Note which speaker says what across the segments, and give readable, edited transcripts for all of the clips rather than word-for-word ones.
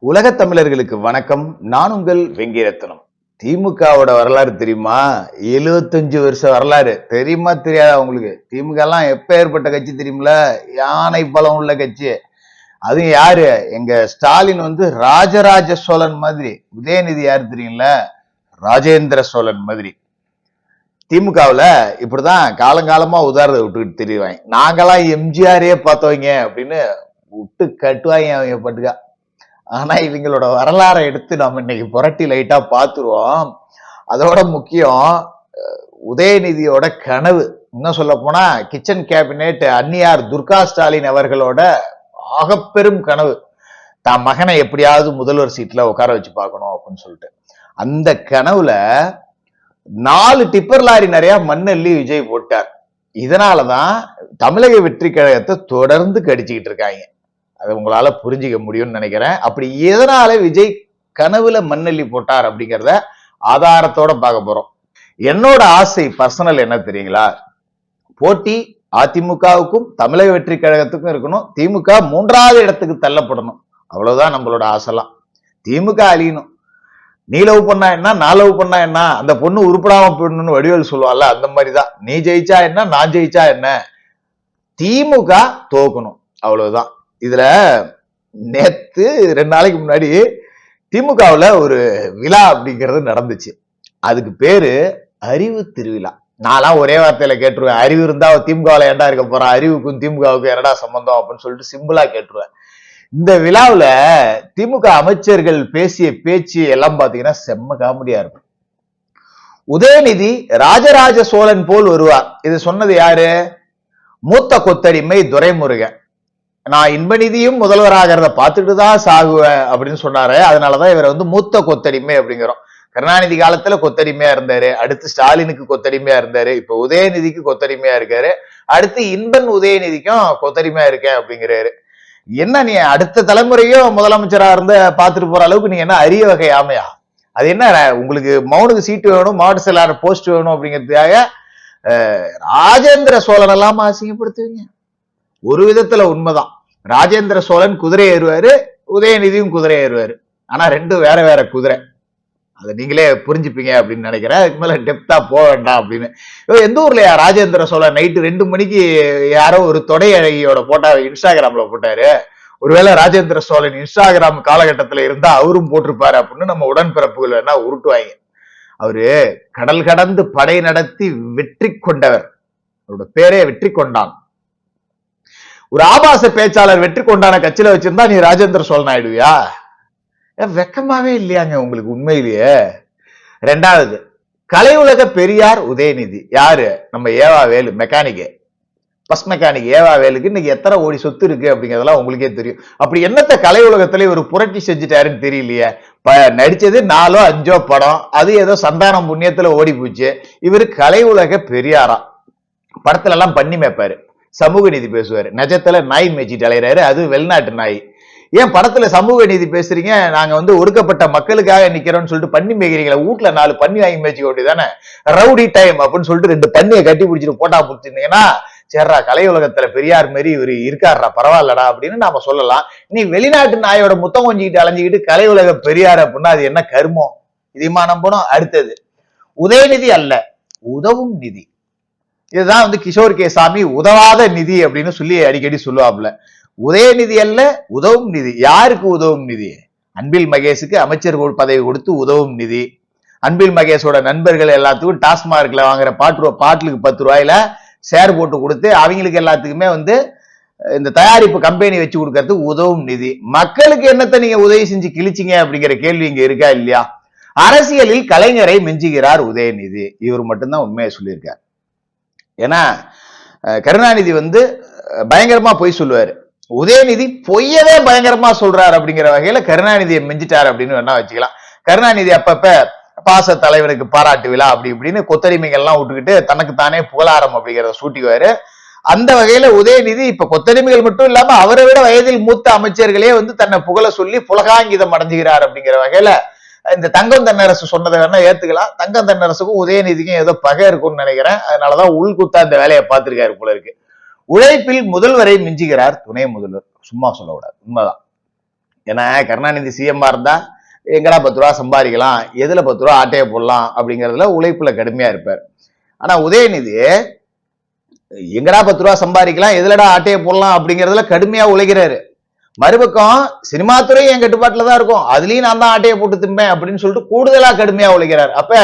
Speaker 1: உலகத் தமிழர்களுக்கு வணக்கம். நான் உங்கள் வெங்கிரத்னம். திமுகவோட வரலாறு தெரியுமா? 75 வருஷ வரலாறு தெரியுமா தெரியாதா உங்களுக்கு? திமுக எல்லாம் எப்ப ஏற்பட்ட கட்சி தெரியுமில? யானை பலம் உள்ள கட்சி. அதுவும் யாரு? எங்க ஸ்டாலின் ராஜராஜ சோழன் மாதிரி. உதயநிதி யாரு தெரியுங்களா? ராஜேந்திர சோழன் மாதிரி. திமுகவுல இப்படிதான் காலங்காலமா உதாரணத்தை விட்டுக்கிட்டு தெரியுவாங்க. நாங்கெல்லாம் எம்ஜிஆரே பார்த்தவங்க அப்படின்னு விட்டு கட்டுவாங்க அவங்க பட்டுக்கா. ஆனா இவங்களோட வரலாறை எடுத்து நம்ம இன்னைக்கு புரட்டி லைட்டா பாத்துருவோம். அதோட முக்கியம் உதயநிதியோட கனவு. இன்னும் சொல்ல போனா கிச்சன் கேபினெட் அந்நியார் துர்கா ஸ்டாலின் அவர்களோட ஆகப்பெரும் கனவு. தான் மகனை எப்படியாவது முதல்வர் சீட்ல உட்கார வச்சு பார்க்கணும் அப்படின்னு சொல்லிட்டு அந்த கனவுல 4 டிப்பர் லாரி நிறைய மண்ணள்ளி விஜய் போட்டார். இதனாலதான் தமிழக வெற்றி கழகத்தை தொடர்ந்து கடிச்சுக்கிட்டு இருக்காங்க. அதை உங்களால புரிஞ்சிக்க முடியும்னு நினைக்கிறேன். அப்படி எதனால விஜய் கனவுல மண்ணள்ளி போட்டார் அப்படிங்கிறத ஆதாரத்தோட பார்க்க போறோம். என்னோட ஆசை பர்சனல் என்ன தெரியுங்களா? போட்டி அதிமுகவுக்கும் தமிழக வெற்றி கழகத்துக்கும் இருக்கணும். திமுக 3வது இடத்துக்கு தள்ளப்படணும். அவ்வளவுதான் நம்மளோட ஆசைலாம். திமுக அழியணும். நீ லவ் பண்ணா என்ன, நான் லவ் பண்ணா என்ன, அந்த பொண்ணு உருப்படாம போயிடணும்னு வடிவேல் சொல்லுவாள்ல, அந்த மாதிரிதான். நீ ஜெயிச்சா என்ன, நான் ஜெயிச்சா என்ன, திமுக தோக்கணும், அவ்வளவுதான். இதுல நேத்து 2 நாளைக்கு முன்னாடி திமுகவுல ஒரு விழா அப்படிங்கிறது நடந்துச்சு. அதுக்கு பேரு அறிவு திருவிழா. நான்லாம் ஒரே வார்த்தையில கேட்டுருவேன், அறிவு இருந்தா திமுகவுல ஏண்டா இருக்க போறான், அறிவுக்கும் திமுகவுக்கும் என்னடா சம்பந்தம் அப்படின்னு சொல்லிட்டு சிம்பிளா கேட்டுருவேன். இந்த விழாவுல திமுக அமைச்சர்கள் பேசிய பேச்சு எல்லாம் பாத்தீங்கன்னா செம்ம காமெடியா இருக்கும். உதயநிதி ராஜராஜ சோழன் போல் வருவார். இது சொன்னது யாரு? மூத்த கொத்தடிமை துரைமுருகன். நான் இன்பநிதியும் முதல்வராகிறத பார்த்துட்டு தான் சாகுவேன் அப்படின்னு சொன்னாரு. அதனாலதான் இவர் மூத்த கொத்தடிமை அப்படிங்கிறோம். கருணாநிதி காலத்துல கொத்தடிமையா இருந்தாரு, அடுத்து ஸ்டாலினுக்கு கொத்தடிமையா இருந்தாரு, இப்ப உதயநிதிக்கு கொத்தடிமையா இருக்காரு, அடுத்து இன்பன் உதயநிதிக்கும் கொத்தடிமையா இருக்கேன் அப்படிங்கிறாரு. என்ன நீ அடுத்த தலைமுறையும் முதலமைச்சரா இருந்த பாத்துட்டு போற அளவுக்கு நீங்க என்ன அரிய வகை ஆமையா? அது என்ன உங்களுக்கு மௌனுக்கு சீட்டு வேணும், மாவட்ட செயலாளர் போஸ்ட் வேணும் அப்படிங்கிறதுக்காக ராஜேந்திர சோழன் எல்லாம் அசிங்கப்படுத்துவீங்க? ஒரு விதத்துல உண்மைதான். ராஜேந்திர சோழன் குதிரை ஏறுவாரு, உதயநிதியும் குதிரை ஏறுவாரு. ஆனா ரெண்டும் வேற வேற குதிரை. அதை நீங்களே புரிஞ்சுப்பீங்க அப்படின்னு நினைக்கிறேன். அதுக்கு மேல டெப்தா போக வேண்டாம் அப்படின்னு. எந்த ஊர்லயா ராஜேந்திர சோழன் நைட்டு 2 மணிக்கு யாரோ ஒரு தொடை அழகியோட போட்டா இன்ஸ்டாகிராம்ல போட்டாரு. ஒருவேளை ராஜேந்திர சோழன் இன்ஸ்டாகிராம் காலகட்டத்துல இருந்தா அவரும் போட்டிருப்பாரு அப்படின்னு நம்ம உடன்பிறப்புகள் வேணா உருட்டுவாங்க. அவரு கடல் கடந்து படை நடத்தி வெற்றி கொண்டவர். அவரோட பேரே வெற்றி கொண்டான். ஒரு ஆபாச பேச்சாளர் வெற்றி கொண்டான கட்சியில வச்சிருந்தா நீ ராஜேந்திர சோழன் ஆயிடுவியா? வெக்கமாவே இல்லையாங்க உங்களுக்கு உண்மையிலேயே? 2வது கலை உலக பெரியார் உதயநிதி. யாரு? நம்ம ஏவா வேலு மெக்கானிக், பஸ் மெக்கானிக் ஏவா வேலுக்கு இன்னைக்கு எத்தனை கோடி சொத்து இருக்கு அப்படிங்கறதெல்லாம் உங்களுக்கே தெரியும். அப்படி என்னத்த கலை உலகத்துல ஒரு புரட்சி செஞ்சுட்டாருன்னு தெரியலையே. நடிச்சது 4ஓ 5ஓ படம், அது ஏதோ சந்தானம் புண்ணியத்துல ஓடி போச்சு. இவரு கலை உலக பெரியாரா? படத்துல எல்லாம் பண்ணி மேய்ப்பாரு, சமூக நீதி பேசுவாரு, நிஜத்துல நாய் மேய்ச்சிட்டு அலையிறாரு, அது வெளிநாட்டு நாய். ஏன் படத்துல சமூக நீதி பேசுறீங்க? நாங்க ஒடுக்கப்பட்ட மக்களுக்காக நிக்கிறோம்னு சொல்லிட்டு பண்ணி மேய்க்கிறீங்களா? வீட்டுல 4 பண்ணி வாங்கி மேய்ச்சிக்க வேண்டியதானே? ரவுடி டைம் அப்படின்னு சொல்லிட்டு 2 பண்ணியை கட்டி பிடிச்சிட்டு போட்டா பிடிச்சிருந்தீங்கன்னா, சரிடா கலை உலகத்துல பெரியார் மாரி இவரு இருக்காருடா, பரவாயில்லடா அப்படின்னு நாம சொல்லலாம். நீ வெளிநாட்டு நாயோட முத்தம் கொஞ்சிக்கிட்டு அலைஞ்சிக்கிட்டு கலை உலக பெரியார் அப்படின்னா அது என்ன கருமம்? இதையுமா நம்பணும்? அடுத்தது உதயநிதி அல்ல, உதவும் நிதி. இதுதான் கிஷோர் கே சாமி உதவாத நிதி அப்படின்னு சொல்லி அடிக்கடி சொல்லுவாப்ல. உதயநிதி அல்ல, உதவும் நிதி. யாருக்கு உதவும் நிதி? அன்பில் மகேஷுக்கு அமைச்சர் பதவி கொடுத்து உதவும் நிதி. அன்பில் மகேஷோட நண்பர்கள் எல்லாத்துக்கும் டாஸ்மார்க்ல வாங்குற பாட்டிலுக்கு 10 ரூபாயில ஷேர் போட்டு கொடுத்து அவங்களுக்கு எல்லாத்துக்குமே இந்த தயாரிப்பு கம்பெனி வச்சு கொடுக்கறதுக்கு உதவும் நிதி. மக்களுக்கு என்னத்தை நீங்க உதவி செஞ்சு கிழிச்சிங்க அப்படிங்கிற கேள்வி இங்க இருக்கா இல்லையா? அரசியலில் கலைஞரை மிஞ்சுகிறார் உதயநிதி. இவர் மட்டும்தான் உண்மையை சொல்லியிருக்கார். ஏன்னா கருணாநிதி பயங்கரமா பொய் சொல்லுவாரு, உதயநிதி பொய்யவே பயங்கரமா சொல்றாரு அப்படிங்கிற வகையில கருணாநிதியை மிஞ்சிட்டாரு அப்படின்னு வேணா வச்சுக்கலாம். கருணாநிதி அப்பப்ப பாச தலைவனுக்கு பாராட்டு விழா அப்படி இப்படின்னு கொத்தடிமைகள் எல்லாம் விட்டுக்கிட்டு தனக்கு தானே புகழாரம் அப்படிங்கிறத சூட்டிக்குவாரு. அந்த வகையில உதயநிதி இப்ப கொத்தடிமைகள் மட்டும் இல்லாம அவரை விட வயதில் மூத்த அமைச்சர்களே தன்னை புகழ சொல்லி புலகாங்கிதம் அடைஞ்சுகிறார் அப்படிங்கிற வகையில இந்த தங்கம் தென்னரசு சொன்னதை வேணா ஏத்துக்கலாம். தங்கம் தென்னரசுக்கும் உதயநிதிக்கும் ஏதோ பகை இருக்கும்னு நினைக்கிறேன். அதனாலதான் உள்குத்தா இந்த வேலையை பார்த்திருக்காரு போல இருக்கு. உழைப்பில் முதல்வரை மிஞ்சுகிறார் துணை முதல்வர். சும்மா சொல்லக்கூடாது, உண்மைதான். ஏன்னா கருணாநிதி சிஎம்மா இருந்தா எங்கடா 10 ரூபா சம்பாதிக்கலாம், எதுல 10 ரூபா ஆட்டையை போடலாம் அப்படிங்கறதுல உழைப்புல கடுமையா இருப்பார். ஆனா உதயநிதி எங்கடா 10 ரூபா சம்பாதிக்கலாம், எதுலடா ஆட்டையை போடலாம் அப்படிங்கறதுல கடுமையா உழைக்கிறாரு. மறுபக்கம் சினிமா துறை என் கட்டுப்பாட்டுல தான் இருக்கும், அதுலயும் நான் தான் ஆட்டையை போட்டு திம்பேன் அப்படின்னு சொல்லிட்டு கூடுதலா கடுமையா உழைக்கிறார். அப்ப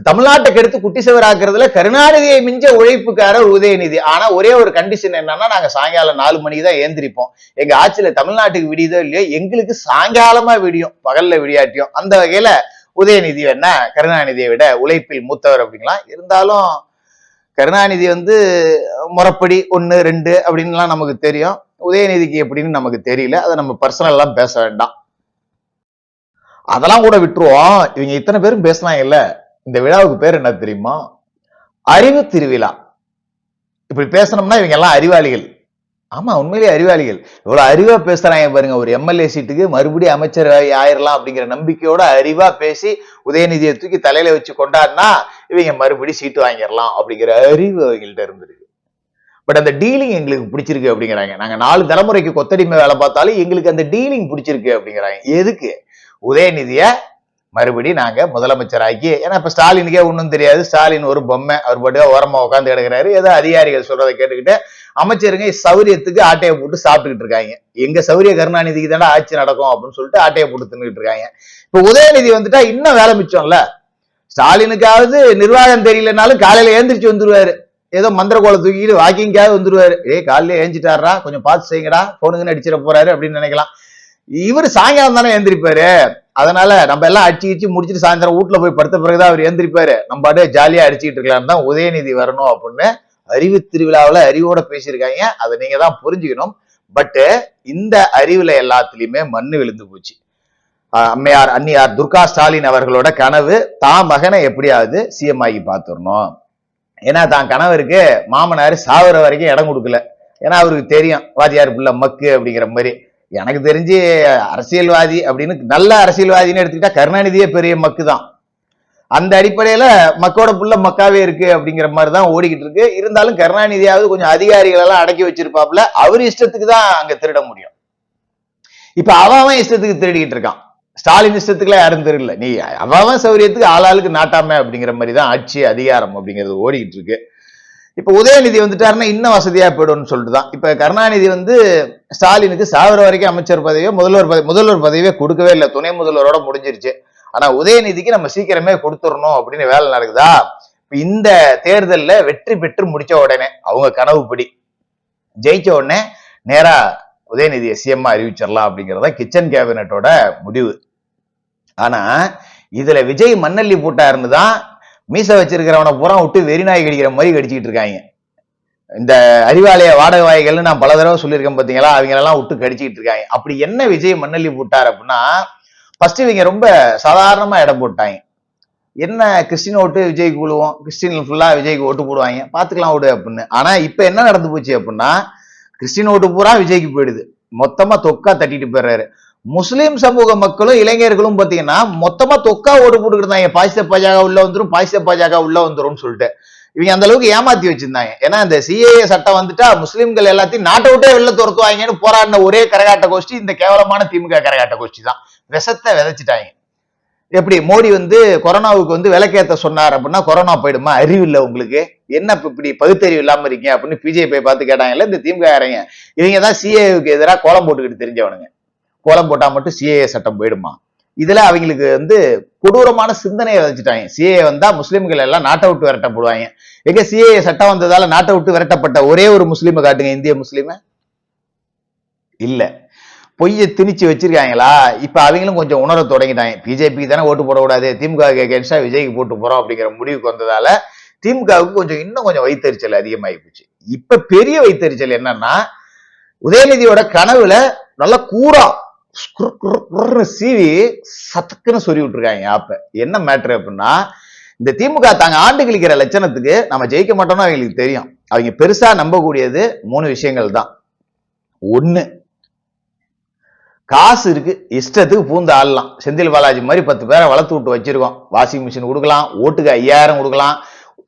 Speaker 1: தமிழ்நாட்டை கெடுத்து குட்டி சுவர் ஆக்குறதுல கருணாநிதியை மிஞ்ச உழைப்புக்காரர் உதயநிதி. ஆனா ஒரே ஒரு கண்டிஷன் என்னன்னா, நாங்க சாயங்காலம் 4 மணிக்கு தான் ஏந்திரிப்போம். எங்க ஆட்சியில தமிழ்நாட்டுக்கு விடியுதோ இல்லையோ எங்களுக்கு சாயங்காலமா விடியும், பகல்ல விடியாட்டியும். அந்த வகையில உதயநிதி என்ன கருணாநிதியை விட உழைப்பில் மூத்தவர் அப்படிங்கலாம். இருந்தாலும் கருணாநிதி முறைப்படி 1 2 அப்படின்லாம் நமக்கு தெரியும். உதயநிதிக்கு எப்படின்னு நமக்கு தெரியல. அதை நம்ம பர்சனல்லாம் பேச வேண்டாம். அதெல்லாம் கூட விட்டுருவோம். இவங்க இத்தனை பேரும் பேசினாங்கல்ல, இந்த விழாவுக்கு பேர் என்ன தெரியுமா? அறிவு திருவிழா. இப்படி பேசணும்னா இவங்க எல்லாம் அறிவாளிகள். ஆமா, உண்மையிலேயே அறிவாளிகள். இவ்வளவு அறிவா பேசுறாங்க பாருங்க. ஒரு எம்எல்ஏ சீட்டுக்கு மறுபடியும் அமைச்சர் ஆயிரலாம் அப்படிங்கிற நம்பிக்கையோட அறிவா பேசி உதயநிதியை தூக்கி தலையில வச்சு கொண்டாடினா இவங்க மறுபடியும் சீட்டு வாங்கிடலாம் அப்படிங்கிற அறிவு அவங்கள்ட்ட இருந்திருக்கு. பட் அந்த டீலிங் எங்களுக்கு பிடிச்சிருக்கு அப்படிங்கிறாங்க. நாங்க 4 தலைமுறைக்கு கொத்தடிமை வேலை பார்த்தாலும் எங்களுக்கு அந்த டீலிங் பிடிச்சிருக்கு அப்படிங்கிறாங்க. எதுக்கு? உதயநிதிய மறுபடியும் நாங்க முதலமைச்சராக்கி, ஏன்னா இப்ப ஸ்டாலினுக்கே ஒன்றும் தெரியாது, ஸ்டாலின் ஒரு பொம்மை, அவர் பாட்டு ஓரமா உட்காந்து கிடக்குறாரு, ஏதோ அதிகாரிகள் சொல்றதை கேட்டுக்கிட்டு அமைச்சருங்க சௌரியத்துக்கு ஆட்டையை போட்டு சாப்பிட்டுக்கிட்டு இருக்காங்க. எங்க சௌரிய கருணாநிதிக்கு தானே ஆட்சி நடக்கும் அப்படின்னு சொல்லிட்டு ஆட்டையை போட்டு தின்னுட்டு இருக்காங்க. இப்ப உதயநிதி வந்துட்டா இன்னும் வேலை மிச்சம்ல. ஸ்டாலினுக்காவது நிர்வாகம் தெரியலனாலும் காலையில ஏந்திரிச்சு வந்துருவாரு, ஏதோ மந்திர கோலை தூக்கிட்டு வாக்கிங்காவது வந்துருவாரு. காலையில ஏஞ்சிட்டாரா, கொஞ்சம் பார்த்து செய்யுங்கடா, போனுங்கன்னு அடிச்சிட போறாரு அப்படின்னு நினைக்கலாம். இவரு சாயங்காலம் தானே ஏந்திரிப்பாரு. அதனால நம்ம எல்லாம் அடிச்சு முடிச்சுட்டு சாயந்தரம் வீட்டுல போய் படுத்த பிறகுதான் அவர் ஏந்திரிப்பாரு. நம்ம பாட்டு ஜாலியா அடிச்சுட்டு இருக்கலாம் தான் உதயநிதி வரணும் அப்படின்னு அறிவு திருவிழாவில் அறிவோட பேசியிருக்காங்க. அதை நீங்க தான் புரிஞ்சுக்கணும். பட் இந்த அறிவுல எல்லாத்துலயுமே மண்ணு விழுந்து போச்சு. அம்மையார் அன்னியார் துர்கா ஸ்டாலின் அவர்களோட கனவு தான் மகனை எப்படியாவது சிஎம் ஆகி பார்த்துடணும். ஏன்னா தான் கணவருக்கு மாமனார் சாவர வரைக்கும் இடம் கொடுக்கல. ஏன்னா அவருக்கு தெரியும் வாத்தியார் புள்ள மக்கு அப்படிங்கிற மாதிரி. எனக்கு தெரிஞ்சு அரசியல்வாதி அப்படின்னு நல்ல அரசியல்வாதின்னு எடுத்துக்கிட்டா கருணாநிதியே பெரிய மக்கு தான். அந்த அடிப்படையில மக்கோட புள்ள மக்காவே இருக்கு அப்படிங்கிற மாதிரிதான் ஓடிக்கிட்டு இருக்கு. இருந்தாலும் கருணாநிதியாவது கொஞ்சம் அதிகாரிகள் எல்லாம் அடக்கி வச்சிருப்பாப்புல, அவர் இஷ்டத்துக்கு தான் அங்க திருட முடியும். இப்ப அவன் இஷ்டத்துக்கு திருடிக்கிட்டு இருக்கான். ஸ்டாலின் இஷ்டத்துக்குலாம் யாரும் தெரியல. நீ அவன் சௌரியத்துக்கு ஆளாளுக்கு நாட்டாம அப்படிங்கிற மாதிரி தான் ஆட்சி அதிகாரம் அப்படிங்கிறது ஓடிக்கிட்டு இருக்கு. இப்ப உதயநிதி வந்துட்டாருன்னா இன்னும் வசதியா போயிடும்னு சொல்லிட்டு தான் இப்ப கருணாநிதி ஸ்டாலினுக்கு சாவர வரைக்கும் அமைச்சர் பதவியோ முதல்வர் பதவியோ கொடுக்கவே இல்லை, துணை முதல்வரோட முடிஞ்சிருச்சு. ஆனா உதயநிதிக்கு நம்ம சீக்கிரமே கொடுத்துடணும் அப்படின்னு வேலை நடக்குதா. இந்த தேர்தல்ல வெற்றி பெற்று முடிச்ச உடனே அவங்க கனவுப்படி ஜெயிச்ச உடனே நேரா உதயநிதியை சிஎம் அறிவிச்சிடலாம் அப்படிங்கறத கிச்சன் கேபினட்டோட முடிவு. ஆனா இதுல விஜய் மண்ணள்ளி போட்டாருன்னு தான் மீச வச்சிருக்கிறவனை பூரா விட்டு வெறிநாய் கடிக்கிற மாதிரி கடிச்சிட்டு இருக்காங்க. இந்த அறிவாலய வாடகை வாய்கள்னு நான் பல தடவை சொல்லியிருக்கேன் பாத்தீங்களா, அவங்க எல்லாம் விட்டு கடிச்சிட்டு இருக்காங்க. அப்படி என்ன விஜய் மண்ணள்ளி போட்டார் அப்படின்னா, ஃபர்ஸ்ட் இவங்க ரொம்ப சாதாரணமா இடம் போட்டாங்க. என்ன கிறிஸ்டின் ஓட்டு விஜய்க்கு விழுவோம், கிறிஸ்டின் ஃபுல்லா விஜய்க்கு ஓட்டு போடுவாங்க, பாத்துக்கலாம் விடு அப்படின்னு. ஆனா இப்ப என்ன நடந்து போச்சு அப்படின்னா, கிறிஸ்டின் ஓட்டு பூரா விஜய்க்கு போயிடுது, மொத்தமா தொக்கா தட்டிட்டு போயிடுறாரு. முஸ்லிம் சமூக மக்களும் இளைஞர்களும் பாத்தீங்கன்னா மொத்தமா தொக்கா ஓட்டு போட்டுக்கிட்டு இருந்தாங்க. பாசிச பாஜக உள்ள வந்துரும், பாசிச பாஜக உள்ள வந்துரும் சொல்லிட்டு இவங்க அந்த அளவுக்கு ஏமாத்தி வச்சிருந்தாங்க. ஏன்னா இந்த சிஏஏ சட்டம் வந்துட்டா முஸ்லிம்கள் எல்லாத்தையும் நாட்டை விட்டே வெளில துரத்துவாங்கன்னு போராடின ஒரே கரகாட்ட கோஷ்டி இந்த கேவலமான திமுக கரகாட்ட கோஷ்டி தான். விஷத்தை விதைச்சிட்டாங்க. எப்படி மோடி கொரோனாவுக்கு விலக்கேத்த சொன்னார் அப்படின்னா கொரோனா போயிடுமா? அறிவு இல்லை உங்களுக்கு, என்ன இப்படி பகுத்தறிவு இல்லாம இருக்கீங்க அப்படின்னு பிஜேபி பார்த்து கேட்டாங்கல்ல இந்த திமுக காரங்க. இவங்க தான் சிஏஏக்கு எதிராக கோலம் போட்டுக்கிட்டு தெரிஞ்சவனுங்க. கோலம் போட்டா மட்டும் சிஏஏ சட்டம் போயிடுமா? இதுல அவங்களுக்கு கொடூரமான சிந்தனையை விதைச்சிட்டாங்க. சிஏஏ வந்தா முஸ்லிம்கள் எல்லாம் நாட்டை விட்டு விரட்டப்படுவாங்க. எங்க சிஏஏ சட்டம் வந்ததால நாட்டை விட்டு விரட்டப்பட்ட ஒரே ஒரு முஸ்லீமை காட்டுங்க, இந்திய முஸ்லீம இல்ல. பொய்யை திணிச்சு வச்சிருக்காங்களா? இப்ப அவங்களும் கொஞ்சம் உணர தொடங்கிட்டாங்க. பிஜேபிக்கு தானே ஓட்டு போடக்கூடாது, திமுக அகேன்ஸ்டா விஜய்க்கு போட்டு போறோம் அப்படிங்கிற முடிவுக்கு வந்ததால திமுகவுக்கு இன்னும் கொஞ்சம் வைத்தறிச்சல் அதிகமாகி போச்சு. இப்ப பெரிய வைத்தறிச்சல் என்னன்னா, உதயநிதியோட கனவுல நல்ல கூரா சீவி சத்துக்குன்னு சொல்லி விட்டுருக்காங்க. அப்ப என்ன மேட்ரு அப்படின்னா, இந்த திமுக தாங்க ஆண்டு கழிக்கிற லட்சணத்துக்கு நம்ம ஜெயிக்க மாட்டோம்னு அவங்களுக்கு தெரியும். அவங்க பெருசா நம்பக்கூடியது 3 விஷயங்கள் தான். ஒண்ணு, காசு இருக்கு, இஷ்டத்துக்கு பூந்து ஆடலாம். செந்தில் பாலாஜி மாதிரி 10 பேரை வளர்த்து விட்டு வச்சிருக்கோம். வாஷிங் மிஷின் கொடுக்கலாம், ஓட்டுக்கு 5000 கொடுக்கலாம்,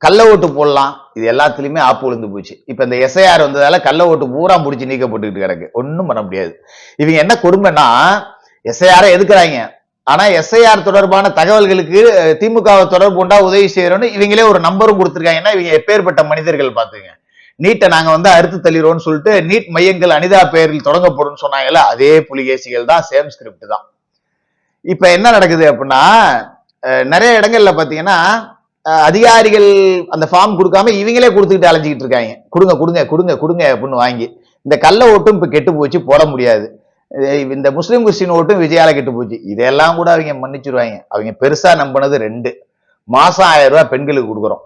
Speaker 1: கள்ள ஓட்டு போடலாம். இது எல்லாத்துலயுமே ஆப்பு விழுந்து போச்சு. இப்ப இந்த எஸ்ஐஆர் வந்ததால கள்ள ஓட்டு பூரா முடிச்சு நீக்கப்பட்டுக்கிட்டு கிடக்கு, ஒன்னும் பண்ண முடியாது. இவங்க என்ன கொடுமைன்னா, எஸ்ஐஆரை எதுக்குறாங்க. ஆனா எஸ்ஐஆர் தொடர்பான தகவல்களுக்கு திமுகவை தொடர்பு கொண்டா உதவி செய்யறோம்னு இவங்களே ஒரு நம்பரும் கொடுத்துருக்காங்கன்னா இவங்க எப்பேற்பட்ட மனிதர்கள் பாத்துங்க. நீட்டை நாங்க வந்து அறுத்து தள்ளிடுவோம்னு சொல்லிட்டு நீட் மையங்கள் அனிதா பெயரில் தொடங்கப்படும் சொன்னாங்கல்ல, அதே புலிகேசிகள் தான், சேம் ஸ்கிரிப்ட் தான். இப்ப என்ன நடக்குது அப்படின்னா, நிறைய இடங்கள்ல பாத்தீங்கன்னா அதிகாரிகள் அந்த ஃபார்ம் கொடுக்காம இவங்களே கொடுத்துக்கிட்டு அலைஞ்சிக்கிட்டு இருக்காங்க. கொடுங்க கொடுங்க கொடுங்க கொடுங்க அப்படின்னு வாங்கி. இந்த கள்ள ஓட்டும் இப்ப கெட்டு போச்சு, போட முடியாது. இந்த முஸ்லீம் கிறிஸ்டின் ஓட்டும் விஜயால கெட்டு போச்சு. இதெல்லாம் கூட அவங்க மன்னிச்சிருவாங்க. அவங்க பெருசா நம்பினது 2. மாசம் 1000 ரூபாய் பெண்களுக்கு கொடுக்குறோம்,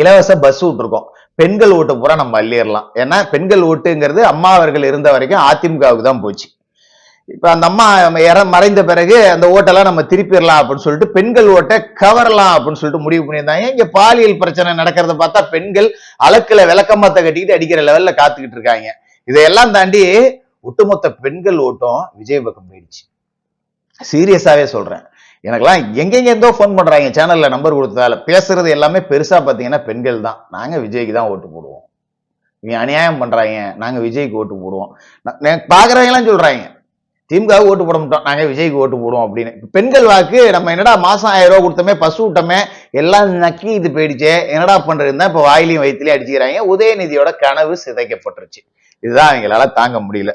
Speaker 1: இலவச பஸ் விட்டுருக்கோம், பெண்கள் ஓட்டு பூரா நம்ம அள்ளிடலாம். ஏன்னா பெண்கள் ஓட்டுங்கிறது அம்மா அவர்கள் இருந்த வரைக்கும் அதிமுகவுக்கு தான் போச்சு. இப்ப அந்த அம்மா மறைந்த பிறகு அந்த ஓட்டெல்லாம் நம்ம திருப்பிடலாம் அப்படின்னு சொல்லிட்டு பெண்கள் ஓட்டை கவரலாம் அப்படின்னு சொல்லிட்டு முடிவு பண்ணியிருந்தாங்க. இங்க பாலியல் பிரச்சனை நடக்கிறத பார்த்தா பெண்கள் அலக்குல விளக்கமாத்த கட்டிக்கிட்டு அடிக்கிற லெவல்ல காத்துக்கிட்டு இருக்காங்க. இதையெல்லாம் தாண்டி ஒட்டுமொத்த பெண்கள் ஓட்டம் விஜய் பக்கம் போயிடுச்சு. சீரியஸாவே சொல்றேன். எனக்கெல்லாம் எங்கெங்க இருந்தோ போன் பண்றாங்க, சேனல்ல நம்பர் கொடுத்ததால. பேசுறது எல்லாமே பெருசா பாத்தீங்கன்னா பெண்கள் தான். நாங்க விஜய்க்கு தான் ஓட்டு போடுவோம், இவங்க அநியாயம் பண்றாங்க, நாங்க விஜய்க்கு ஓட்டு போடுவோம். பாக்குறவங்க எல்லாம் சொல்றாங்க திமுக ஓட்டு போட மாட்டோம், நாங்க விஜய்க்கு ஓட்டு போடுவோம் அப்படின்னு. பெண்கள் வாக்கு நம்ம என்னடா மாசம் 1000 ரூபாய் கொடுத்தோமே, பசு விட்டோமே, எல்லாம் நக்கி இது போயிடுச்சு, என்னடா பண்றதுன்னா இப்ப வாயிலையும் வயிற்றுலயும் அடிச்சுக்கிறாங்க. உதயநிதியோட கனவு சிதைக்கப்பட்டுருச்சு. இதுதான் அவங்களால தாங்க முடியல.